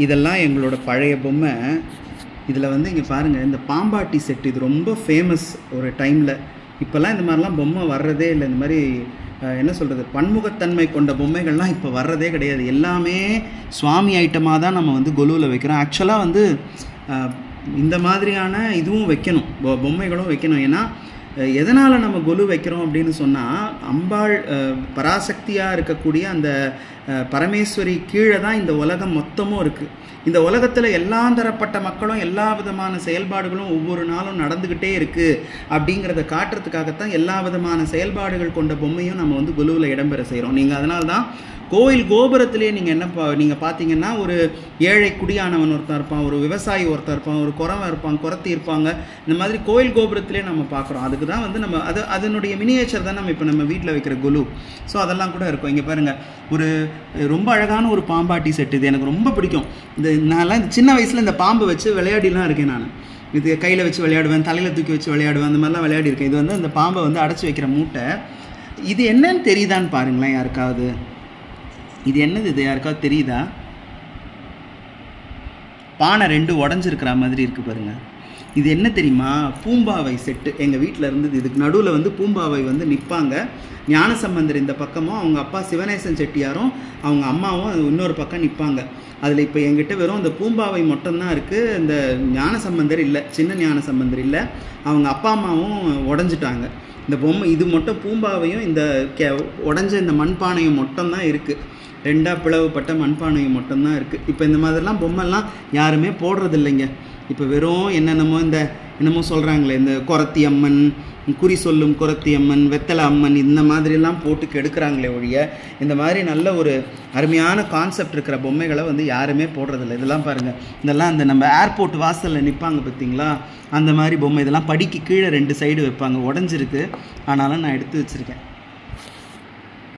இதெல்லாம் எங்களோட பழைய பொம்மை. இதில் வந்து இங்கே பாருங்கள், இந்த பாம்பாட்டி செட் இது ரொம்ப ஃபேமஸ் ஒரு டைமில். இப்போல்லாம் இந்த மாதிரிலாம் பொம்மை வர்றதே இல்லை. இந்த மாதிரி என்ன சொல்கிறது, பன்முகத்தன்மை கொண்ட பொம்மைகள்லாம் இப்போ வர்றதே கிடையாது. எல்லாமே சுவாமி ஐட்டமாக தான் நம்ம வந்து கொலுவில் வைக்கிறோம். ஆக்சுவலாக வந்து இந்த மாதிரியான இதுவும் வைக்கணும், பொம்மைகளும் வைக்கணும். ஏன்னா எதனால் நம்ம கொலு வைக்கிறோம் அப்படின்னு சொன்னால், அம்பாள் பராசக்தியாக இருக்கக்கூடிய அந்த பரமேஸ்வரி கீழே தான் இந்த உலகம் மொத்தமும் இருக்குது. இந்த உலகத்தில் எல்லா தரப்பட்ட மக்களும் எல்லா விதமான செயல்பாடுகளும் ஒவ்வொரு நாளும் நடந்துக்கிட்டே இருக்குது அப்படிங்கிறத காட்டுறதுக்காகத்தான் எல்லா விதமான செயல்பாடுகள் கொண்ட பொம்மையும் நம்ம வந்து கொலுவில் இடம்பெற செய்கிறோம். நீங்கள் அதனால தான் கோயில் கோபுரத்திலே நீங்கள் நீங்கள் பார்த்தீங்கன்னா, ஒரு ஏழை குடியானவன் ஒருத்தன் இருப்பான், ஒரு விவசாயி ஒருத்தன் இருப்பான், ஒரு குறவன் இருப்பான், குறத்தி இருப்பாங்க. இந்த மாதிரி கோயில் கோபுரத்திலே நம்ம பார்க்குறோம். அதுக்கு தான் வந்து நம்ம அதனுடைய மினியேச்சர் தான் நம்ம இப்போ நம்ம வீட்டில் வைக்கிற கொலு. ஸோ அதெல்லாம் கூட இருக்கும். இங்கே பாருங்கள், ஒரு ரொம்ப அழகான ஒரு பாம்பாட்டி செட். இது எனக்கு ரொம்ப பிடிக்கும். நான்லாம் இந்த சின்ன வயசில் இந்த பாம்பு வச்சு விளையாடிலாம் இருக்கேன். நான் இது கையில் வச்சு விளையாடுவேன், தலையில் தூக்கி வச்சு விளையாடுவேன், அந்த மாதிரிலாம் விளையாடி இருக்கேன். இது வந்து அந்த பாம்பை வந்து அடைச்சி வைக்கிற மூட்டை. இது என்னன்னு தெரியுதான்னு பாருங்களேன் யாருக்காவது. இது என்னது, இது யாருக்காவது தெரியுதா? பானை 2 உடஞ்சிருக்கிற மாதிரி இருக்குது பாருங்கள். இது என்ன தெரியுமா? பூம்பாவை செட்டு எங்கள் வீட்டில் இருந்தது. இதுக்கு நடுவில் வந்து பூம்பாவை வந்து நிற்பாங்க. ஞானசம்பந்தர் இந்த பக்கமும், அவங்க அப்பா சிவநேசன் செட்டியாரும் அவங்க அம்மாவும் இன்னொரு பக்கம் நிற்பாங்க. அதில் இப்போ எங்கிட்ட வெறும் இந்த பூம்பாவை மட்டும்தான் இருக்குது. இந்த ஞானசம்பந்தர் இல்லை, சின்ன ஞானசம்பந்தர் இல்லை. அவங்க அப்பா அம்மாவும் உடஞ்சிட்டாங்க. இந்த பொம்மை இது மட்டும், பூம்பாவையும் இந்த உடஞ்ச இந்த மண்பானையும் மட்டும்தான் இருக்குது. 2ஆக பிளவுபட்ட மண்பானையும் மட்டும்தான் இருக்குது. இப்போ இந்த மாதிரிலாம் பொம்மைலாம் யாருமே போடுறது இல்லைங்க. இப்போ வெறும் என்னமோ சொல்கிறாங்களே, இந்த குறத்தி அம்மன், குறி சொல்லும் குறத்தி அம்மன், வெத்தலை அம்மன், இந்த மாதிரிலாம் போட்டு கெடுக்கிறாங்களே ஒழிய, இந்த மாதிரி நல்ல ஒரு அருமையான கான்செப்ட் இருக்கிற பொம்மைகளை வந்து யாருமே போடுறதில்லை. இதெல்லாம் பாருங்கள், இதெல்லாம் அந்த நம்ம ஏர்போர்ட் வாசலில் நிற்பாங்க பார்த்தீங்களா, அந்த மாதிரி பொம்மை. இதெல்லாம் படிக்கு கீழே 2 சைடு வைப்பாங்க. உடஞ்சிருக்கு, ஆனாலும் நான் எடுத்து வச்சுருக்கேன்.